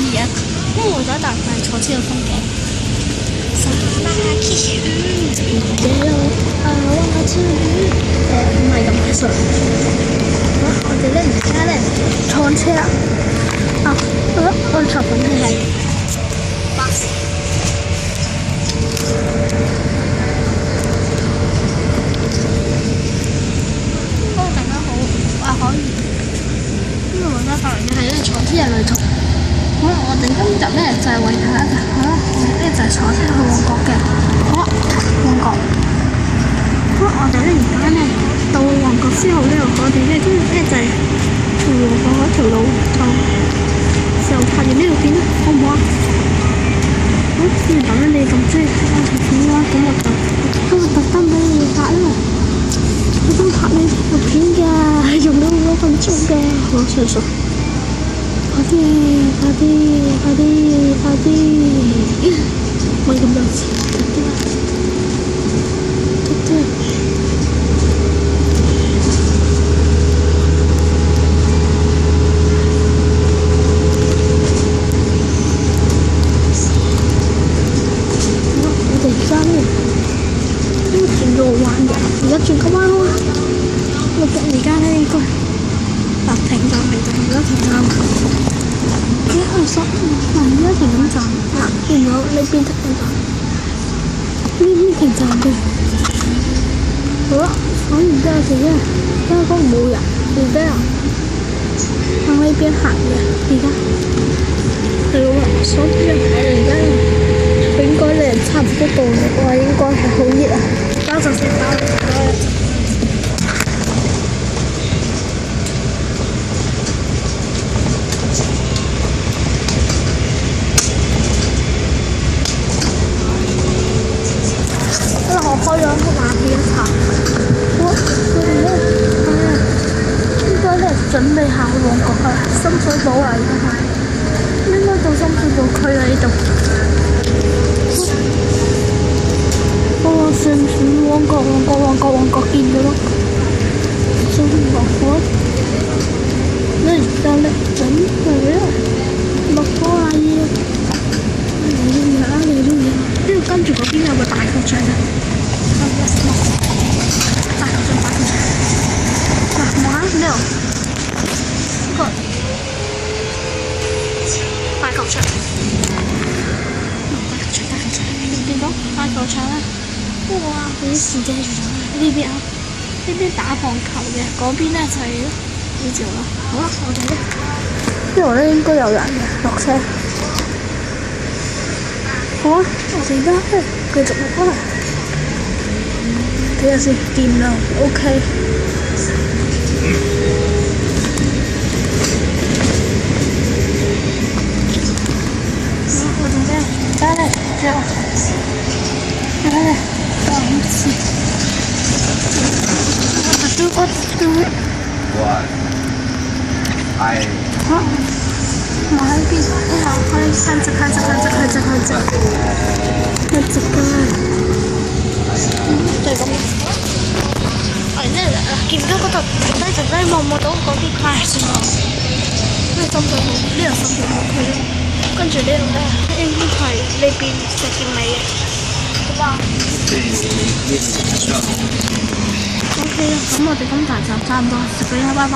以啊，因為我覺得大部分坐車嘅風景。唔係咁嘅數。好，我哋咧而家咧坐車啦。啊，我坐緊嘅係巴士。大家好，我係可以。因為我覺得發明嘅係咧坐車人類圖。好啦，我哋今日咧就係為大家好啦，我哋咧就係坐車去旺角嘅。好啦，旺角。好啦，我哋咧而家咧到旺角之後咧，我哋咧今日咧就係從旺角嗰條路就拍完呢條片啦，好唔好啊？好，既然咁樣你咁中意睇我條片嘅話，咁我就今日特登俾你哋拍啦。我想拍呢條片㗎，係用咗好多分鐘㗎，好算數。快啲，快啲，快啲，快啲！咪咁多次，得得，得得。我哋而家呢，應該轉咗個彎嘅，而家轉個彎啦。而家咧應該停站，而家停站。而家停緊站，然後呢邊停緊站，呢邊停站嘅。好啦，講完之後就咧，因為嗰度冇人，而家向呢邊行嘅。而家係咯，所以我哋而家應該咧差唔多到啦，我話應該係好熱啊，包就先包啦。開咗個冷氣一下，我哋咧應該咧準備下去旺角啊，深水埗啊，應該到深水埗區啦呢度。算唔算旺角見咗咯？算旺角。你而家咧準備啊，落波啦要。呢度跟住嗰邊有個大球場啊！大球場，嗱，望下呢度，個大球場，你見到大球場啦？哇，好似正住咗呢邊啊！呢邊打棒球嘅，嗰邊咧就係呢條啦。好啦，我哋咧，呢度咧應該有人嘅，落車。好啊，我哋而家咧繼續落翻嚟。睇下先，掂啦 ，OK。我哋咧，而家咧就，而家咧就唔知，我好，我喺邊？我開直㗎。就係咁。見唔到嗰度停低，望唔望到嗰邊？唉，算啦。呢個深水埗，呢個深水埗區咯。跟住呢度咧，應該係呢邊石硤尾嘅，好嘛？OK 啦，咁我哋今集就差唔多，食咗啦，拜拜。